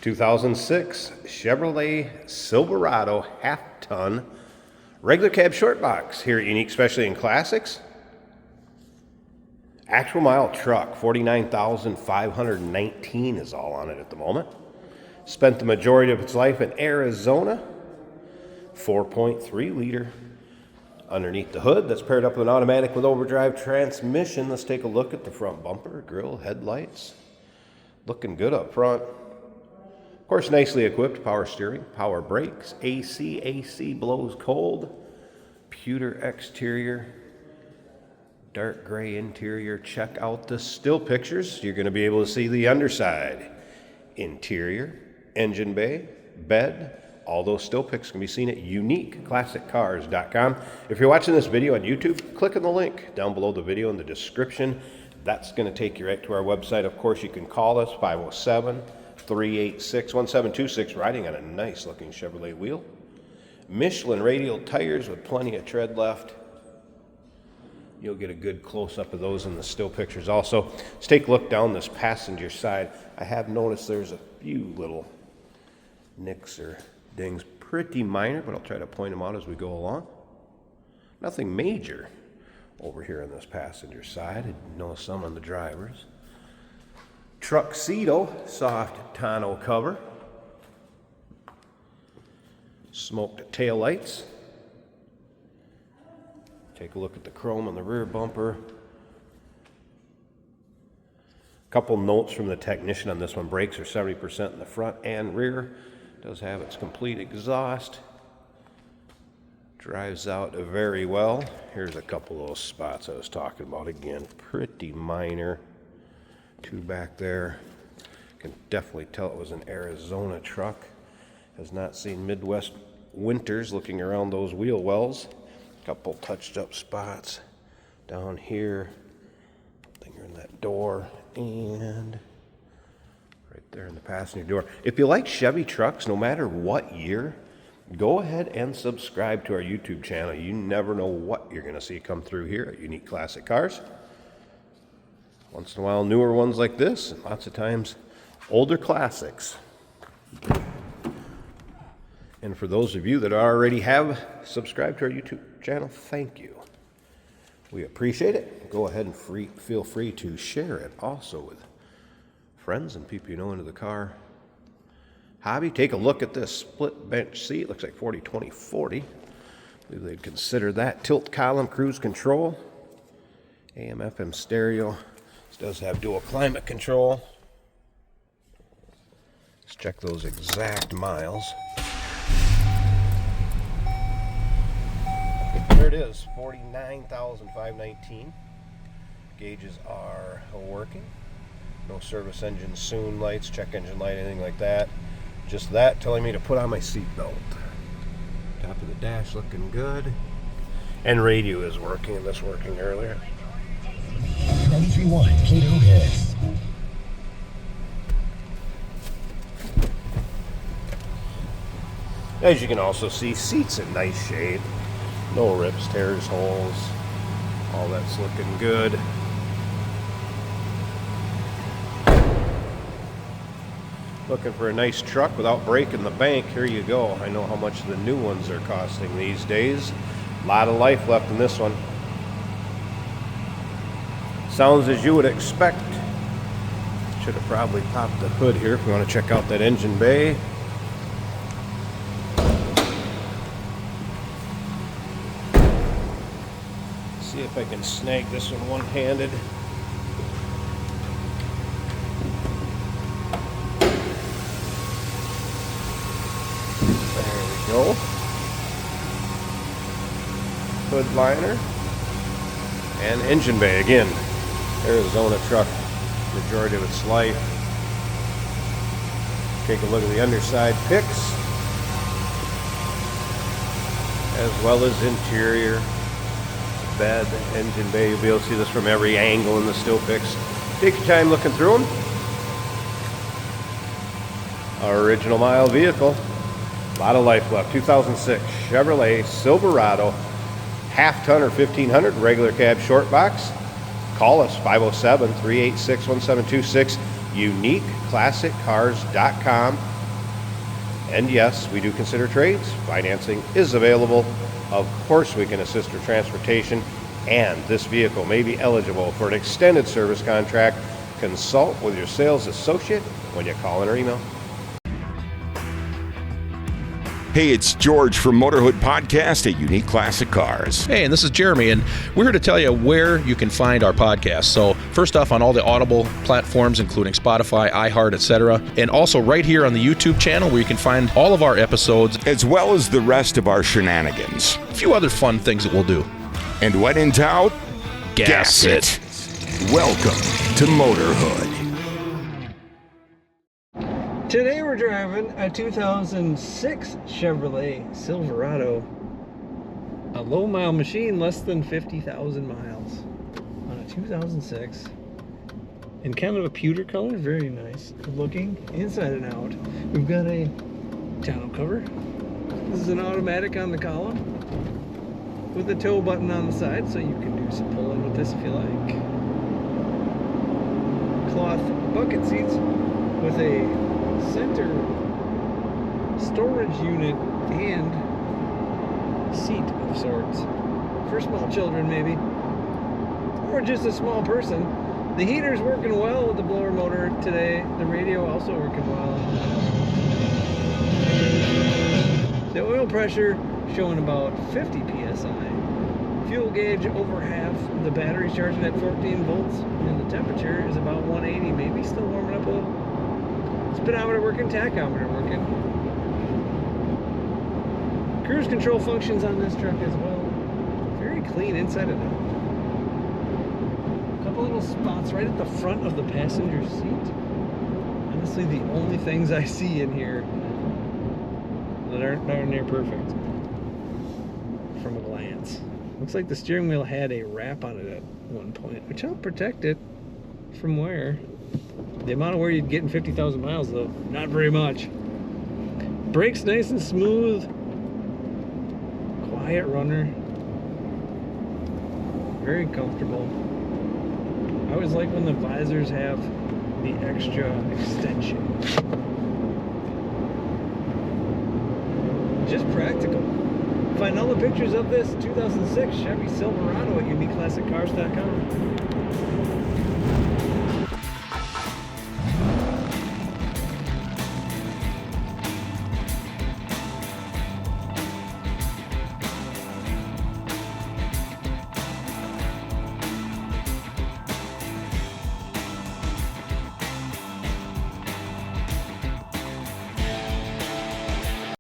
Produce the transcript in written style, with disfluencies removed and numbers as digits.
2006 Chevrolet Silverado half-ton regular cab short box here at Unique Specialty and Classics. Actual mile truck, 49,519 is all on it at the moment. Spent the majority of its life in Arizona. 4.3 liter underneath the hood that's paired up with an automatic with overdrive transmission. Let's take a look at the front bumper, grille, headlights. Looking good up front. Of course, nicely equipped, power steering, power brakes, AC blows cold, pewter exterior, dark gray interior. Check out the still pictures. You're going to be able to see the underside. Interior, engine bay, bed. All those still pics can be seen at uniqueclassiccars.com. If you're watching this video on YouTube, click on the link down below the video in the description. That's going to take you right to our website. Of course, you can call us, 507-386-1726, riding on a nice looking Chevrolet wheel. Michelin radial tires with plenty of tread left. You'll get a good close-up of those in the still pictures also. Let's take a look down this passenger side. I have noticed there's a few little nicks or dings, pretty minor, but I'll try to point them out as we go along. Nothing major over here on this passenger side. I noticed some on the drivers. Truxedo soft tonneau cover. Smoked tail lights. Take a look at the chrome on the rear bumper. Couple notes from the technician on this one. Brakes are 70% in the front and rear. Does have its complete exhaust. Drives out very well. Here's a couple of those spots I was talking about. Again, pretty minor. Two back there. Can definitely tell it was an Arizona truck. Has not seen Midwest winters looking around those wheel wells. Couple touched up spots down here. Finger in that door and right there in the passenger door. If you like Chevy trucks, no matter what year, go ahead and subscribe to our YouTube channel. You never know what you're going to see come through here at Unique Classic Cars. Once in a while, newer ones like this, and lots of times, older classics. And for those of you that already have subscribed to our YouTube channel, thank you. We appreciate it. Go ahead and feel free to share it also with friends and people you know into the car hobby. Take a look at this split bench seat. Looks like 40-20-40. I believe they'd consider that. Tilt column, cruise control, AM, FM stereo. This does have dual climate control. Let's check those exact miles. There it is, 49,519. Gauges are working. No service engine soon lights, check engine light, anything like that. Just that telling me to put on my seatbelt. Top of the dash looking good. And radio is working, and this working earlier. 93.1 Cato Head. As you can also see, seats in nice shade. No rips, tears, holes. All that's looking good. Looking for a nice truck without breaking the bank, here you go. I know how much the new ones are costing these days. A lot of life left in this one. Sounds as you would expect. Should have probably popped the hood here if we want to check out that engine bay. See if I can snag this one one-handed. There we go. Hood liner and engine bay again. Arizona truck, majority of its life. Take a look at the underside pics, as well as interior. Bed, engine bay. You'll be able to see this from every angle in the still pics. Take your time looking through them. Our original mile vehicle. A lot of life left. 2006 Chevrolet Silverado half-ton or 1500 regular cab short box. Call us 507-386-1726. uniqueclassiccars.com. And yes, we do consider trades. Financing is available. Of course, we can assist with transportation, and this vehicle may be eligible for an extended service contract. Consult with your sales associate when you call in or email. Hey, it's George from Motorhood Podcast at Unique Classic Cars. Hey, and this is Jeremy, and we're here to tell you where you can find our podcast. So first off, on all the Audible platforms, including Spotify, iHeart, etc., and also right here on the YouTube channel where you can find all of our episodes, as well as the rest of our shenanigans. A few other fun things that we'll do. And when in doubt, gas it. Welcome to Motorhood. Today we're driving a 2006 Chevrolet Silverado, a low-mile machine, less than 50,000 miles, on a 2006, in kind of a pewter color, very nice looking inside and out. We've got a tonneau cover. This is an automatic on the column with a tow button on the side, so you can do some pulling with this if you like. Cloth bucket seats with a center storage unit and seat of sorts for small children, maybe, or just a small person. The heater's working well with the blower motor today. The radio also working well. The oil pressure showing about 50 psi. Fuel gauge over half. The battery's charging at 14 volts, and the temperature is about 180, maybe still warming up a little. Speedometer working, tachometer working. Cruise control functions on this truck as well. Very clean inside and out. A couple little spots right at the front of the passenger seat. Honestly, the only things I see in here that aren't darn near perfect from a glance. Looks like the steering wheel had a wrap on it at one point, which helped protect it from wear. The amount of wear you'd get in 50,000 miles, though, not very much. Brakes nice and smooth. Quiet runner. Very comfortable. I always like when the visors have the extra extension. Just practical. Find all the pictures of this 2006 Chevy Silverado at uniqueclassiccars.com.